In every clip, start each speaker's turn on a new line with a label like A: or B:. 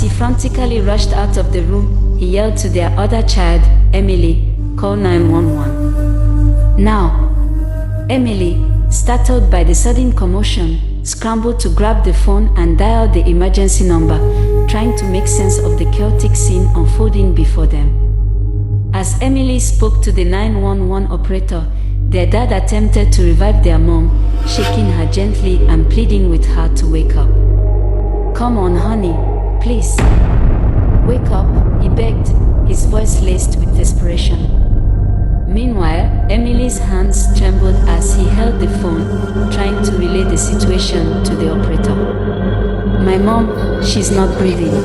A: he frantically rushed out of the room, he yelled to their other child, Emily, "Call 911. Now." Emily, startled by the sudden commotion, scrambled to grab the phone and dial the emergency number, trying to make sense of the chaotic scene unfolding before them. As Emily spoke to the 911 operator, their dad attempted to revive their mom, shaking her gently and pleading with her to wake up. "Come on, honey, please. Wake up," he begged, his voice laced with desperation. Meanwhile, Emily's hands trembled as he held the phone, trying to relay the situation to the operator. "My mom, she's not breathing.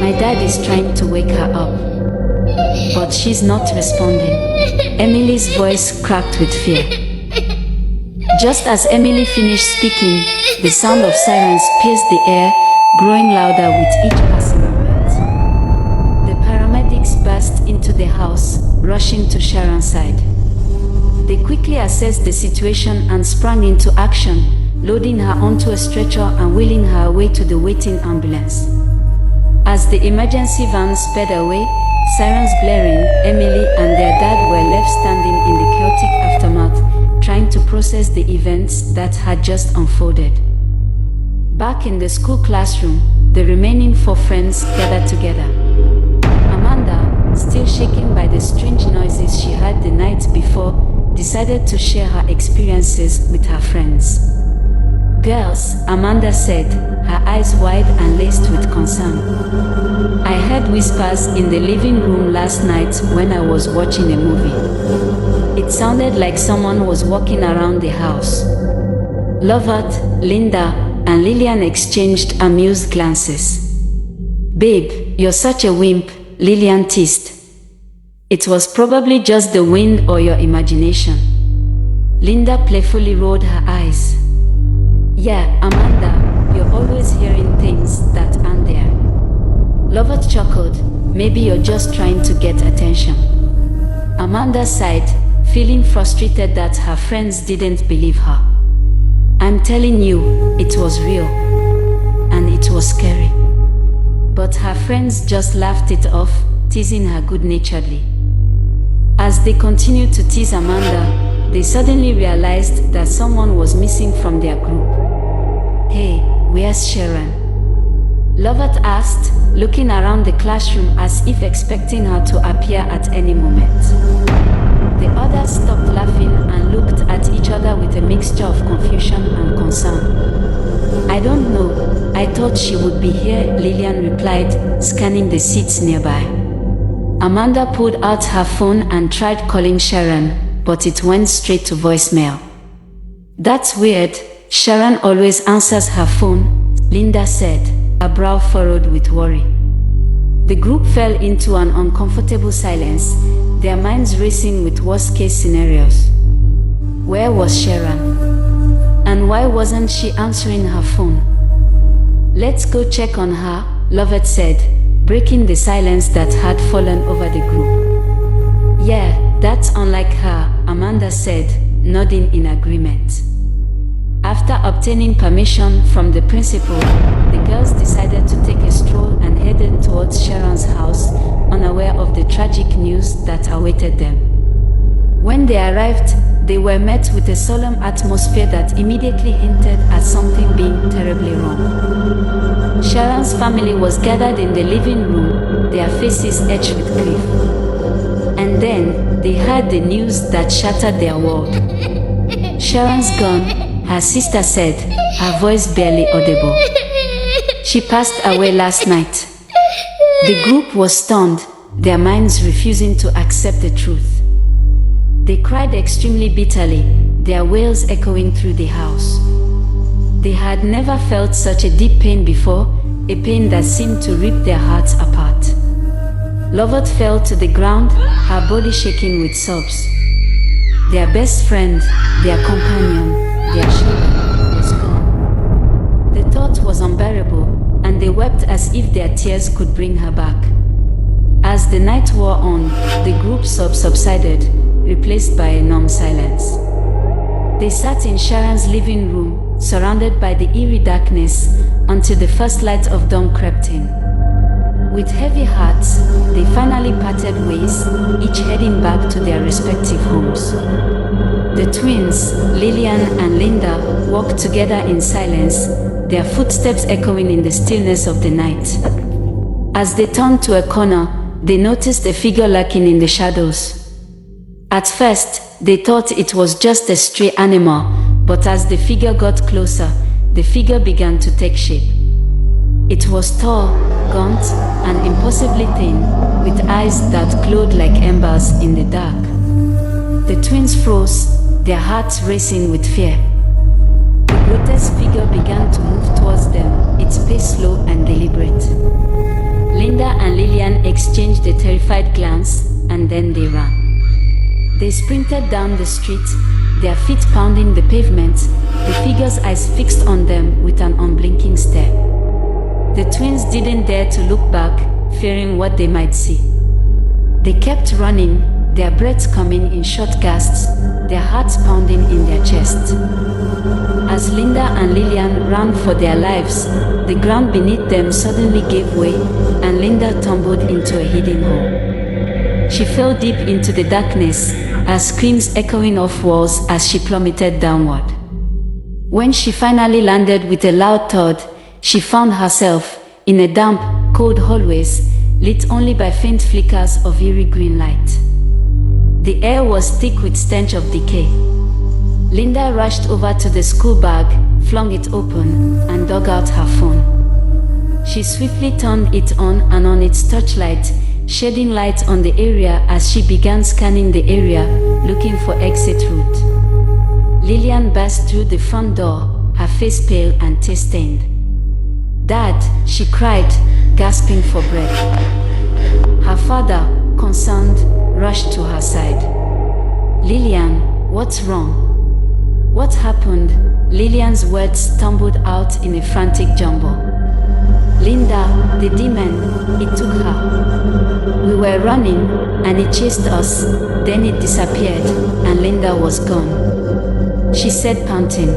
A: My dad is trying to wake her up, but she's not responding." Emily's voice cracked with fear. Just as Emily finished speaking, the sound of sirens pierced the air, growing louder with each passing moment. The paramedics burst into the house, rushing to Sharon's side. They quickly assessed the situation and sprang into action, loading her onto a stretcher and wheeling her away to the waiting ambulance. As the emergency van sped away, sirens blaring, Emily and their dad were left standing in the chaotic aftermath, trying to process the events that had just unfolded. Back in the school classroom, the remaining 4 friends gathered together. Amanda, still shaken by the strange noises she heard the night before, decided to share her experiences with her friends. "Girls," Amanda said, her eyes wide and laced with concern, "I heard whispers in the living room last night when I was watching a movie. It sounded like someone was walking around the house." Lovett, Linda, and Lillian exchanged amused glances. "Babe, you're such a wimp," Lillian teased. "It was probably just the wind or your imagination." Linda playfully rolled her eyes. "Yeah, Amanda, you're always hearing things that aren't there." Lovett chuckled. "Maybe you're just trying to get attention." Amanda sighed, feeling frustrated that her friends didn't believe her. "I'm telling you, it was real. And it was scary." But her friends just laughed it off, teasing her good-naturedly. As they continued to tease Amanda, they suddenly realized that someone was missing from their group. "Hey, where's Sharon?" Lovett asked, looking around the classroom as if expecting her to appear at any moment. The others stopped laughing and looked at each other with a mixture of confusion and concern. "I don't know. I thought she would be here," Lillian replied, scanning the seats nearby. Amanda pulled out her phone and tried calling Sharon, but it went straight to voicemail. "That's weird. Sharon always answers her phone," Linda said, her brow furrowed with worry. The group fell into an uncomfortable silence, their minds racing with worst-case scenarios. Where was Sharon? And why wasn't she answering her phone? "Let's go check on her," Lovett said, breaking the silence that had fallen over the group. "Yeah, that's unlike her," Amanda said, nodding in agreement. After obtaining permission from the principal, the girls decided to take a stroll and headed towards Sharon's house, unaware of the tragic news that awaited them. When they arrived, they were met with a solemn atmosphere that immediately hinted at something being terribly wrong. Sharon's family was gathered in the living room, their faces etched with grief. And then, they heard the news that shattered their world. "Sharon's gone," her sister said, her voice barely audible. "She passed away last night." The group was stunned, their minds refusing to accept the truth. They cried extremely bitterly, their wails echoing through the house. They had never felt such a deep pain before, a pain that seemed to rip their hearts apart. Lovett fell to the ground, her body shaking with sobs. Their best friend, their companion, their shepherd was gone. The thought was unbearable, and they wept as if their tears could bring her back. As the night wore on, the group sobs subsided, replaced by a numb silence. They sat in Sharon's living room, surrounded by the eerie darkness, until the first light of dawn crept in. With heavy hearts, they finally parted ways, each heading back to their respective homes. The twins, Lillian and Linda, walked together in silence, their footsteps echoing in the stillness of the night. As they turned to a corner, they noticed a figure lurking in the shadows. At first, they thought it was just a stray animal, but as the figure got closer, the figure began to take shape. It was tall, gaunt, and impossibly thin, with eyes that glowed like embers in the dark. The twins froze, their hearts racing with fear. The grotesque figure began to move towards them, its pace slow and deliberate. Linda and Lillian exchanged a terrified glance, and then they ran. They sprinted down the street, their feet pounding the pavement, the figure's eyes fixed on them with an unblinking stare. The twins didn't dare to look back, fearing what they might see. They kept running, their breaths coming in short gasps, their hearts pounding in their chests. As Linda and Lillian ran for their lives, the ground beneath them suddenly gave way, and Linda tumbled into a hidden hole. She fell deep into the darkness, her screams echoing off walls as she plummeted downward. When she finally landed with a loud thud, she found herself in a damp, cold hallways, lit only by faint flickers of eerie green light. The air was thick with stench of decay. Linda rushed over to the school bag, flung it open, and dug out her phone. She swiftly turned it on and on its touchlight, shedding light on the area as she began scanning the area, looking for exit route. Lillian burst through the front door, her face pale and tear-stained. "Dad," she cried, gasping for breath. Her father, concerned, rushed to her side. "Lillian, what's wrong? What happened?" Lillian's words stumbled out in a frantic jumble. "Linda, the demon, it took her. We were running, and it chased us, then it disappeared, and Linda was gone," she said, panting.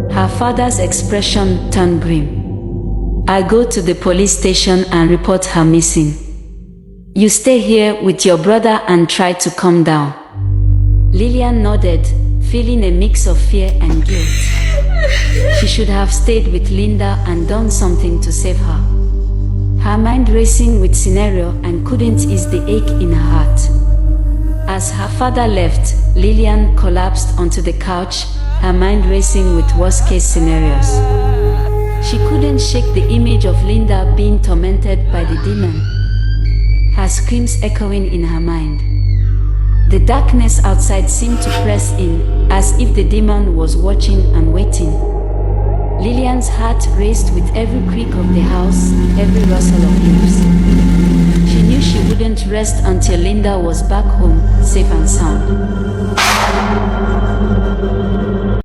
A: Her father's expression turned grim. "I'll go to the police station and report her missing. You stay here with your brother and try to calm down." Lillian nodded, feeling a mix of fear and guilt. She should have stayed with Linda and done something to save her. Her mind racing with scenario and couldn't ease the ache in her heart. As her father left, Lillian collapsed onto the couch, her mind racing with worst-case scenarios. She couldn't shake the image of Linda being tormented by the demon, her screams echoing in her mind. The darkness outside seemed to press in, as if the demon was watching and waiting. Lillian's heart raced with every creak of the house, every rustle of leaves. She knew she wouldn't rest until Linda was back home, safe and sound.